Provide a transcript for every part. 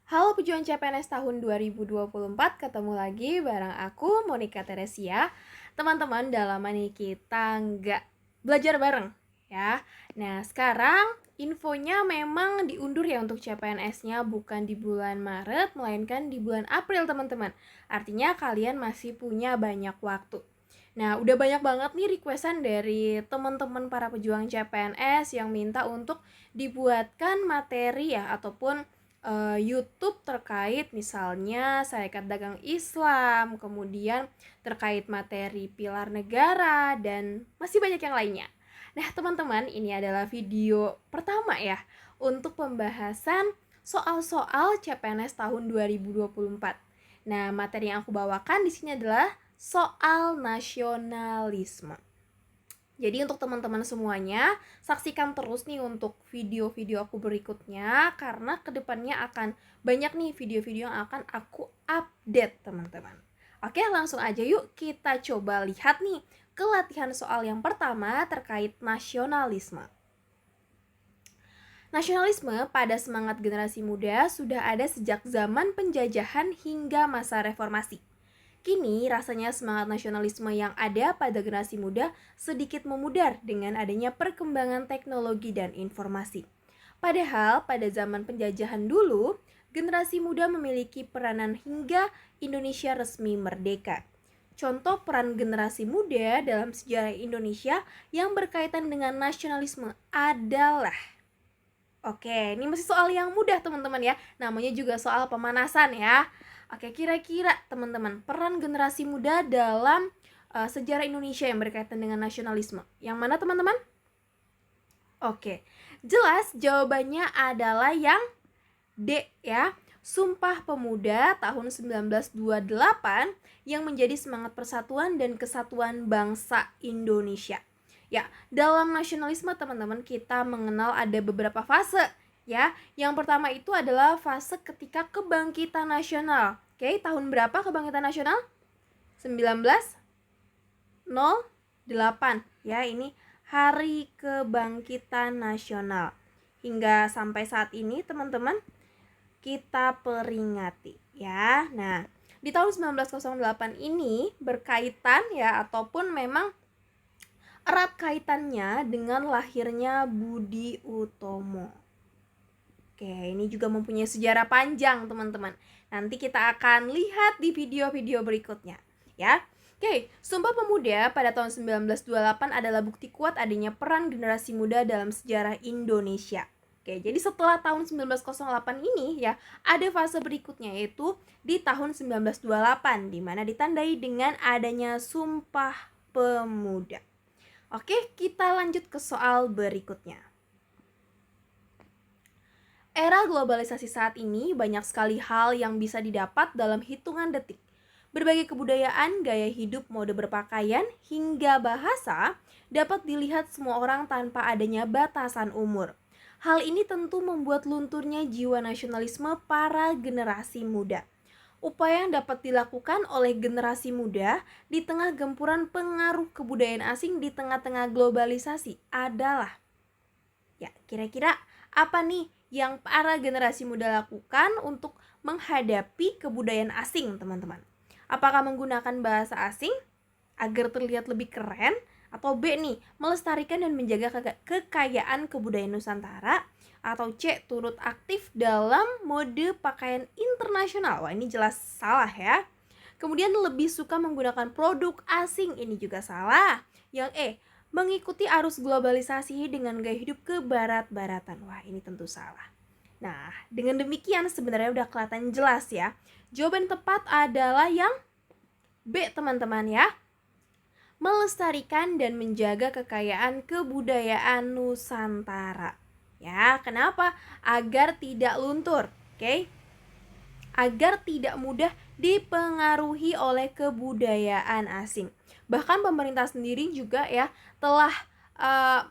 Halo pejuang CPNS tahun 2024, ketemu lagi bareng aku, Monica Teresia. Teman-teman, udah lama nih kita nggak belajar bareng, ya. Nah, sekarang infonya memang diundur ya untuk CPNS-nya, bukan di bulan Maret, melainkan di bulan April, teman-teman. Artinya kalian masih punya banyak waktu. Nah, udah banyak banget nih requestan dari teman-teman para pejuang CPNS yang minta untuk dibuatkan materi ya, ataupun YouTube terkait misalnya Serikat Dagang Islam, kemudian terkait materi pilar negara, dan masih banyak yang lainnya. Nah, teman-teman, ini adalah video pertama ya untuk pembahasan soal-soal CPNS tahun 2024. Nah, materi yang aku bawakan di sini adalah soal nasionalisme. Jadi untuk teman-teman semuanya, saksikan terus nih untuk video-video aku berikutnya, karena kedepannya akan banyak nih video-video yang akan aku update, teman-teman. Oke, langsung aja yuk kita coba lihat nih ke latihan soal yang pertama terkait nasionalisme. Nasionalisme pada semangat generasi muda sudah ada sejak zaman penjajahan hingga masa reformasi. Kini rasanya semangat nasionalisme yang ada pada generasi muda sedikit memudar dengan adanya perkembangan teknologi dan informasi. Padahal pada zaman penjajahan dulu, generasi muda memiliki peranan hingga Indonesia resmi merdeka. Contoh peran generasi muda dalam sejarah Indonesia yang berkaitan dengan nasionalisme adalah, oke, ini masih soal yang mudah teman-teman ya, namanya juga soal pemanasan ya. Oke, kira-kira teman-teman, peran generasi muda dalam sejarah Indonesia yang berkaitan dengan nasionalisme, yang mana teman-teman? Oke, jelas jawabannya adalah yang D ya. Sumpah Pemuda tahun 1928 yang menjadi semangat persatuan dan kesatuan bangsa Indonesia. Ya, dalam nasionalisme teman-teman kita mengenal ada beberapa fase ya. Yang pertama itu adalah fase ketika kebangkitan nasional. Oke, tahun berapa kebangkitan nasional? 1908 ya, ini Hari Kebangkitan Nasional. Hingga sampai saat ini teman-teman kita peringati ya. Nah, di tahun 1908 ini berkaitan ya, ataupun memang erat kaitannya dengan lahirnya Budi Utomo. Oke, ini juga mempunyai sejarah panjang teman-teman. Nanti kita akan lihat di video-video berikutnya ya. Oke, Sumpah Pemuda pada tahun 1928 adalah bukti kuat adanya peran generasi muda dalam sejarah Indonesia. Oke, jadi setelah tahun 1908 ini ya, ada fase berikutnya yaitu di tahun 1928 di mana ditandai dengan adanya Sumpah Pemuda. Oke, kita lanjut ke soal berikutnya. Era globalisasi saat ini banyak sekali hal yang bisa didapat dalam hitungan detik. Berbagai kebudayaan, gaya hidup, mode berpakaian, hingga bahasa dapat dilihat semua orang tanpa adanya batasan umur. Hal ini tentu membuat lunturnya jiwa nasionalisme para generasi muda. Upaya yang dapat dilakukan oleh generasi muda di tengah gempuran pengaruh kebudayaan asing di tengah-tengah globalisasi adalah, ya, kira-kira apa nih yang para generasi muda lakukan untuk menghadapi kebudayaan asing, teman-teman? Apakah menggunakan bahasa asing agar terlihat lebih keren? Atau B nih, melestarikan dan menjaga kekayaan kebudayaan Nusantara? Atau C, turut aktif dalam mode pakaian internasional? Wah, ini jelas salah ya. Kemudian lebih suka menggunakan produk asing, ini juga salah. Yang E, mengikuti arus globalisasi dengan gaya hidup kebarat-baratan. Wah, ini tentu salah. Nah, dengan demikian sebenarnya udah kelihatan jelas ya. Jawaban tepat adalah yang B, teman-teman ya. Melestarikan dan menjaga kekayaan kebudayaan Nusantara. Ya, kenapa? Agar tidak luntur, oke? Agar tidak mudah dipengaruhi oleh kebudayaan asing. Bahkan pemerintah sendiri juga ya telah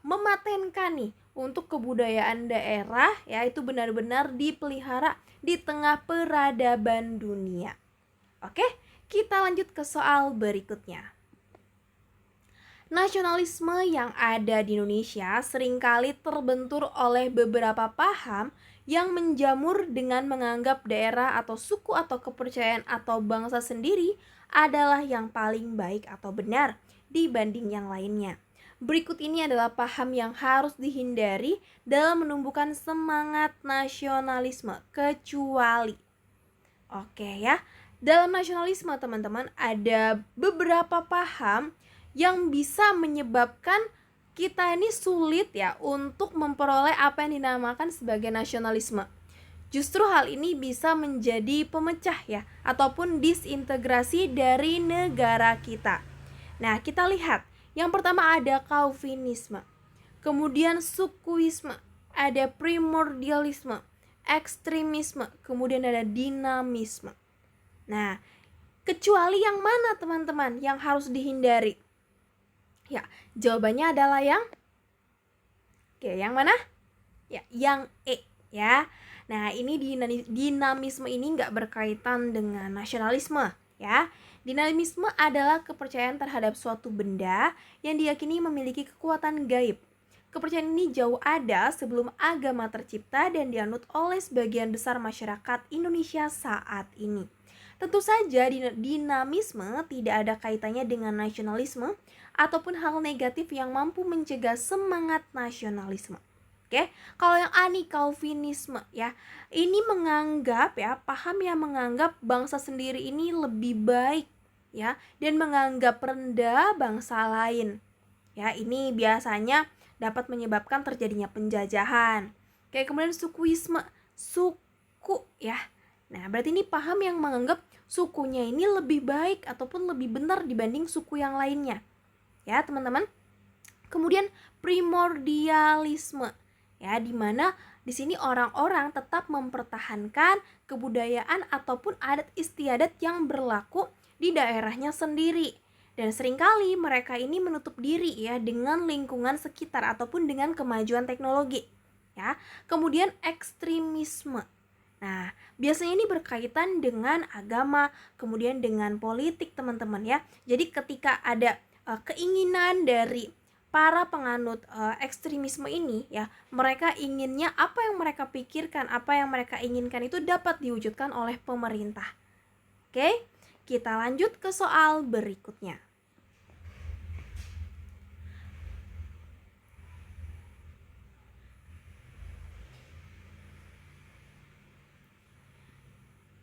mematenkan nih untuk kebudayaan daerah ya, itu benar-benar dipelihara di tengah peradaban dunia. Oke, kita lanjut ke soal berikutnya. Nasionalisme yang ada di Indonesia seringkali terbentur oleh beberapa paham yang menjamur dengan menganggap daerah atau suku atau kepercayaan atau bangsa sendiri adalah yang paling baik atau benar dibanding yang lainnya. Berikut ini adalah paham yang harus dihindari dalam menumbuhkan semangat nasionalisme, kecuali dalam nasionalisme teman-teman ada beberapa paham yang bisa menyebabkan kita ini sulit untuk memperoleh apa yang dinamakan sebagai nasionalisme. Justru hal ini bisa menjadi pemecah ataupun disintegrasi dari negara kita. Nah, kita lihat. Yang pertama ada Calvinisme, kemudian sukuisme, ada primordialisme, ekstremisme, kemudian ada dinamisme. Nah, kecuali yang mana teman-teman yang harus dihindari? Ya, jawabannya adalah yang mana? Ya, yang E ya. Nah, ini dinamisme ini nggak berkaitan dengan nasionalisme ya. Dinamisme adalah kepercayaan terhadap suatu benda yang diyakini memiliki kekuatan gaib. Kepercayaan ini jauh ada sebelum agama tercipta dan dianut oleh sebagian besar masyarakat Indonesia saat ini. Tentu saja dinamisme tidak ada kaitannya dengan nasionalisme ataupun hal negatif yang mampu mencegah semangat nasionalisme. Kalau yang anti-Calvinisme ini menganggap paham yang menganggap bangsa sendiri ini lebih baik dan menganggap rendah bangsa lain. Ini biasanya dapat menyebabkan terjadinya penjajahan. Kemudian sukuisme, suku Nah, berarti ini paham yang menganggap sukunya ini lebih baik ataupun lebih benar dibanding suku yang lainnya. Ya, teman-teman. Kemudian primordialisme di mana di sini orang-orang tetap mempertahankan kebudayaan ataupun adat istiadat yang berlaku di daerahnya sendiri. Dan seringkali mereka ini menutup diri dengan lingkungan sekitar ataupun dengan kemajuan teknologi. Kemudian ekstremisme. Nah, biasanya ini berkaitan dengan agama, kemudian dengan politik, teman-teman Jadi ketika ada keinginan dari para penganut ekstremisme ini mereka inginnya apa yang mereka pikirkan, apa yang mereka inginkan itu dapat diwujudkan oleh pemerintah. Kita lanjut ke soal berikutnya.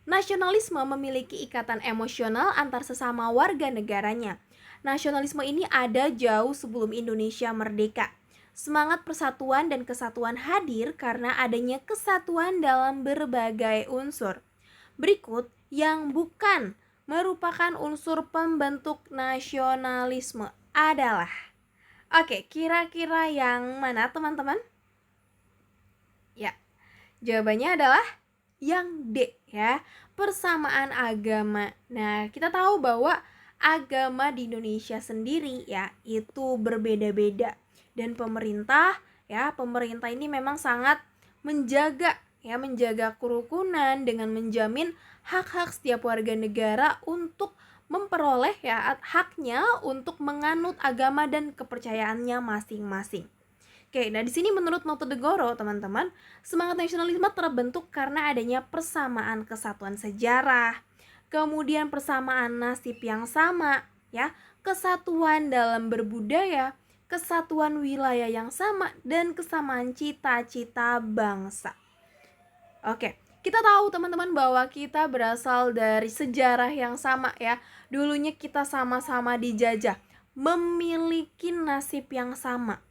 Nasionalisme memiliki ikatan emosional antar sesama warga negaranya. Nasionalisme ini ada jauh sebelum Indonesia merdeka. Semangat persatuan dan kesatuan hadir karena adanya kesatuan dalam berbagai unsur. Berikut yang bukan merupakan unsur pembentuk nasionalisme adalah kira-kira yang mana teman-teman? Jawabannya adalah yang D persamaan agama. Nah, kita tahu bahwa agama di Indonesia sendiri itu berbeda-beda dan pemerintah ini memang sangat menjaga kerukunan dengan menjamin hak-hak setiap warga negara untuk memperoleh haknya untuk menganut agama dan kepercayaannya masing-masing. Nah di sini menurut Notodegoro teman-teman, semangat nasionalisme terbentuk karena adanya persamaan kesatuan sejarah, kemudian persamaan nasib yang sama, kesatuan dalam berbudaya, kesatuan wilayah yang sama, dan kesamaan cita-cita bangsa. Kita tahu teman-teman bahwa kita berasal dari sejarah yang sama Dulunya kita sama-sama dijajah, memiliki nasib yang sama.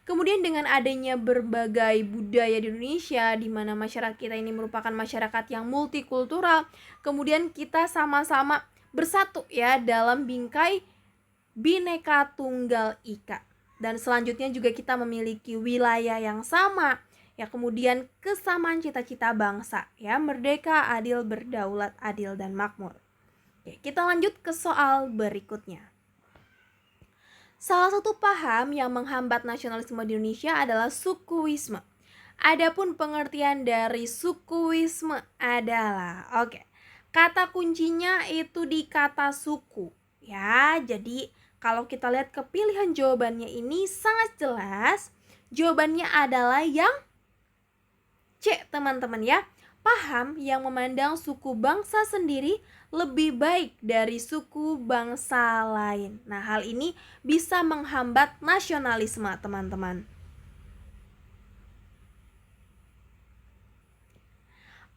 Kemudian dengan adanya berbagai budaya di Indonesia, di mana masyarakat kita ini merupakan masyarakat yang multikultural, kemudian kita sama-sama bersatu dalam bingkai Bhinneka Tunggal Ika. Dan selanjutnya juga kita memiliki wilayah yang sama, kemudian kesamaan cita-cita bangsa, merdeka, adil, berdaulat, adil, dan makmur. Kita lanjut ke soal berikutnya. Salah satu paham yang menghambat nasionalisme di Indonesia adalah sukuisme. Adapun pengertian dari sukuisme adalah kata kuncinya itu di kata suku Jadi kalau kita lihat ke pilihan jawabannya ini sangat jelas. Jawabannya adalah yang C, teman-teman ya, paham yang memandang suku bangsa sendiri lebih baik dari suku bangsa lain. Nah, hal ini bisa menghambat nasionalisme, teman-teman.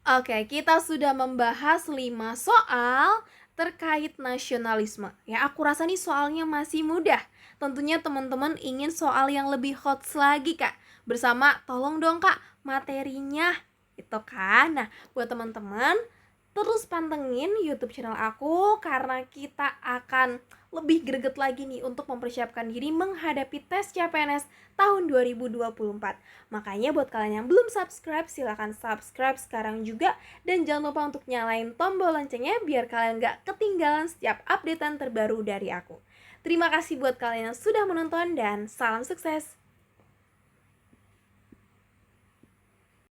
Oke, kita sudah membahas 5 soal terkait nasionalisme. Ya, aku rasa nih soalnya masih mudah. Tentunya teman-teman ingin soal yang lebih hot lagi, Kak. Bersama, tolong dong, Kak, materinya. Itu kan. Nah, buat teman-teman, terus pantengin YouTube channel aku karena kita akan lebih greget lagi nih untuk mempersiapkan diri menghadapi tes CPNS tahun 2024. Makanya buat kalian yang belum subscribe, silahkan subscribe sekarang juga. Dan jangan lupa untuk nyalain tombol loncengnya biar kalian gak ketinggalan setiap updatean terbaru dari aku. Terima kasih buat kalian yang sudah menonton dan salam sukses!